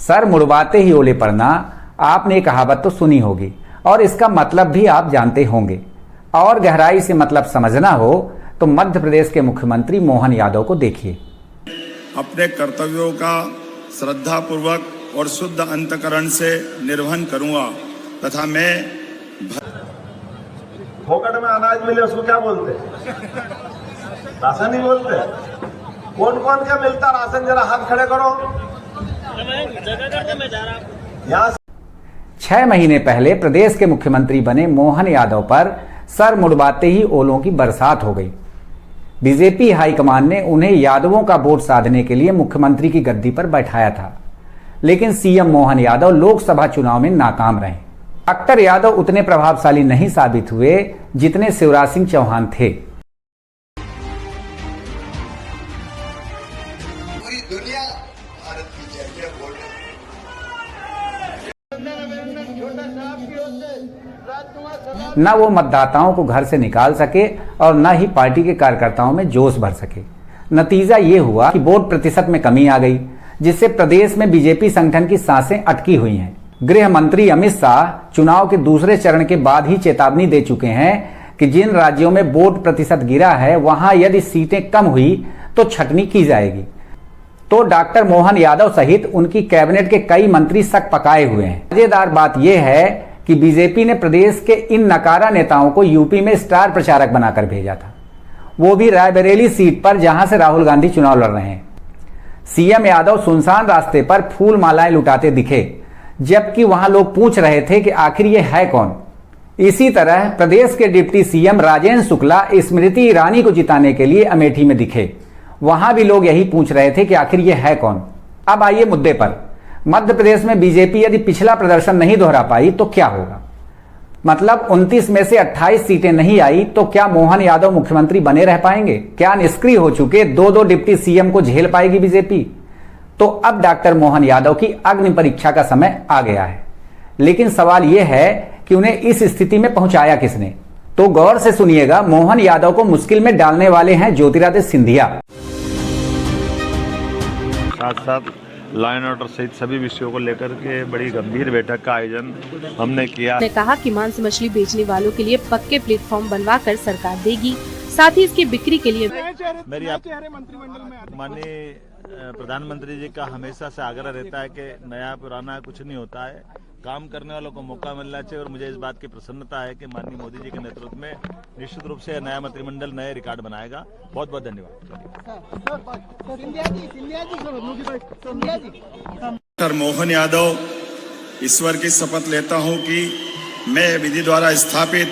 Sir मुड़वाते ही ओले पड़ना, आपने ये कहावत तो सुनी होगी और इसका मतलब भी आप जानते होंगे। और गहराई से मतलब समझना हो तो मध्य प्रदेश के मुख्यमंत्री मोहन यादव को देखिए। अपने कर्तव्यों का श्रद्धा पूर्वक और शुद्ध अंतकरण से निर्वहन करूंगा तथा मैं फोकट में अनाज मिले उसको क्या बोलते? राशन ही बोलते। कौन कौन क्या मिलता राशन? जरा हाथ खड़े करो। 6 महीने पहले प्रदेश के मुख्यमंत्री बने मोहन यादव पर सर मुड़वाते ही ओलों की बरसात हो गई। बीजेपी हाईकमान ने उन्हें यादवों का वोट साधने के लिए मुख्यमंत्री की गद्दी पर बैठाया था, लेकिन सीएम मोहन यादव लोकसभा चुनाव में नाकाम रहे। अख्तर यादव उतने प्रभावशाली नहीं साबित हुए जितने शिवराज सिंह चौहान थे। पूरी दुनिया भारत की जय बोल रही है। न वो मतदाताओं को घर से निकाल सके और न ही पार्टी के कार्यकर्ताओं में जोश भर सके। नतीजा ये हुआ कि वोट प्रतिशत में कमी आ गई, जिससे प्रदेश में बीजेपी संगठन की सांसें अटकी हुई हैं। गृह मंत्री अमित शाह चुनाव के दूसरे चरण के बाद ही चेतावनी दे चुके हैं कि जिन राज्यों में वोट प्रतिशत गिरा है वहां यदि सीटें कम हुई तो छटनी की जाएगी। तो डॉक्टर मोहन यादव सहित उनकी कैबिनेट के कई मंत्री सक पकाए हुए हैं। मजेदार बात यह है कि बीजेपी ने प्रदेश के इन नकारा नेताओं को यूपी में स्टार प्रचारक बनाकर भेजा था, वो भी रायबरेली सीट पर जहां से राहुल गांधी चुनाव लड़ रहे हैं। सीएम यादव सुनसान रास्ते पर फूल मालाएं लुटाते दिखे, जबकि वहां लोग पूछ रहे थे कि आखिर ये है कौन। इसी तरह प्रदेश के डिप्टी सीएम राजेंद्र शुक्ला स्मृति ईरानी को जिताने के लिए अमेठी में दिखे, वहां भी लोग यही पूछ रहे थे कि आखिर ये है कौन। अब आइए मुद्दे पर। मध्य प्रदेश में बीजेपी यदि पिछला प्रदर्शन नहीं दोहरा पाई तो क्या होगा? मतलब 29 में से 28 सीटें नहीं आई तो क्या मोहन यादव मुख्यमंत्री बने रह पाएंगे? क्या निष्क्रिय हो चुके 2-2 डिप्टी सीएम को झेल पाएगी बीजेपी? तो अब डॉक्टर मोहन यादव की अग्नि परीक्षा का समय आ गया है, लेकिन सवाल यह है कि उन्हें इस स्थिति में पहुंचाया किसने? तो गौर से सुनिएगा। मोहन यादव को मुश्किल में डालने वाले हैं ज्योतिरादित्य सिंधिया। साथ साथ लॉ एंड ऑर्डर सहित सभी विषयों को लेकर के बड़ी गंभीर बैठक का आयोजन हमने किया। ने कहा कि मांस मछली बेचने वालों के लिए पक्के प्लेटफॉर्म बनवाकर सरकार देगी, साथ ही इसकी बिक्री के लिए मेरी माननीय प्रधानमंत्री जी का हमेशा से आग्रह रहता है कि नया पुराना कुछ नहीं होता है, काम करने वालों को मौका मिलना चाहिए। और मुझे इस बात की प्रसन्नता है कि माननीय मोदी जी के नेतृत्व में निश्चित रूप से नया मंत्रिमंडल नए रिकॉर्ड बनाएगा। बहुत बहुत धन्यवाद। डॉक्टर मोहन यादव ईश्वर की शपथ लेता हूं कि मैं विधि द्वारा स्थापित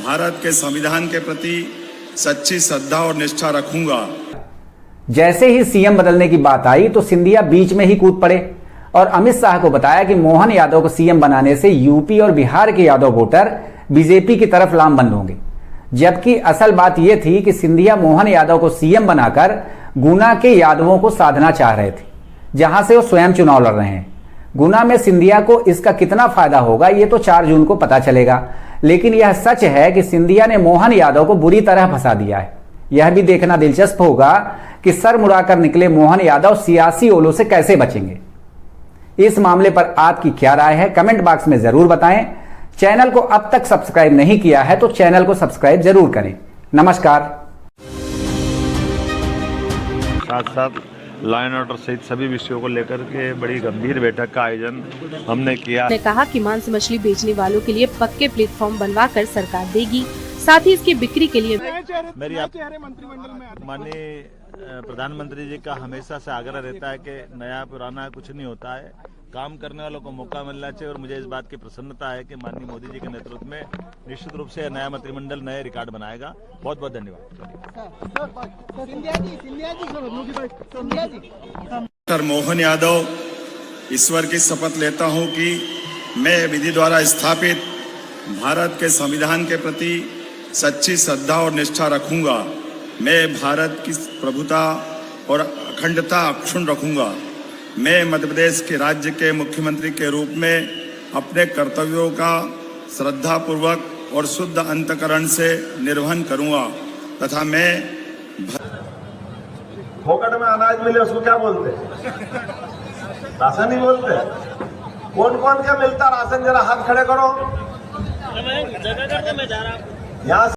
भारत के संविधान के प्रति सच्ची श्रद्धा और निष्ठा रखूंगा। जैसे ही सीएम बदलने की बात आई तो सिंधिया बीच में ही कूद पड़े और अमित शाह को बताया कि मोहन यादव को सीएम बनाने से यूपी और बिहार के यादव वोटर बीजेपी की तरफ लामबंद होंगे। जबकि असल बात यह थी कि सिंधिया मोहन यादव को सीएम बनाकर गुना के यादवों को साधना चाह रहे थे, जहां से वो स्वयं चुनाव लड़ रहे हैं। गुना में सिंधिया को इसका कितना फायदा होगा ये तो 4 जून को पता चलेगा, लेकिन यह सच है कि सिंधिया ने मोहन यादव को बुरी तरह फंसा दिया है। यह भी देखना दिलचस्प होगा कि सर मुड़ाकर निकले मोहन यादव सियासी ओलों से कैसे बचेंगे। इस मामले पर आपकी क्या राय है, कमेंट बॉक्स में जरूर बताएं। चैनल को अब तक सब्सक्राइब नहीं किया है तो चैनल को सब्सक्राइब जरूर करें। नमस्कार। साथ साथ लॉ एंड ऑर्डर सहित सभी विषयों को लेकर के बड़ी गंभीर बैठक का आयोजन हमने किया। ने कहा कि मांस मछली बेचने वालों के लिए पक्के प्लेटफॉर्म बनवाकर सरकार देगी, साथ ही इसकी बिक्री के लिए मेरी माननीय प्रधानमंत्री जी का हमेशा से आग्रह रहता है कि नया पुराना कुछ नहीं होता है, काम करने वालों को मौका मिलना चाहिए। और मुझे इस बात की प्रसन्नता है कि माननीय मोदी जी के नेतृत्व में निश्चित रूप से नया मंत्रिमंडल नए रिकॉर्ड बनाएगा। बहुत बहुत धन्यवाद। डॉक्टर मोहन यादव ईश्वर की शपथ लेता हूं कि मैं विधि द्वारा स्थापित भारत के संविधान के प्रति सच्ची श्रद्धा और निष्ठा रखूंगा। मैं भारत की प्रभुता और अखंडता अक्षुण्ण रखूंगा। मैं मध्य प्रदेश के राज्य के मुख्यमंत्री के रूप में अपने कर्तव्यों का श्रद्धा पूर्वक और शुद्ध अंतकरण से निर्वहन करूंगा तथा मैं फोकट में अनाज मिले उसको क्या बोलते? राशन नहीं बोलते। कौन कौन क्या मिलता राशन, जरा हाथ खड़े करो। यहाँ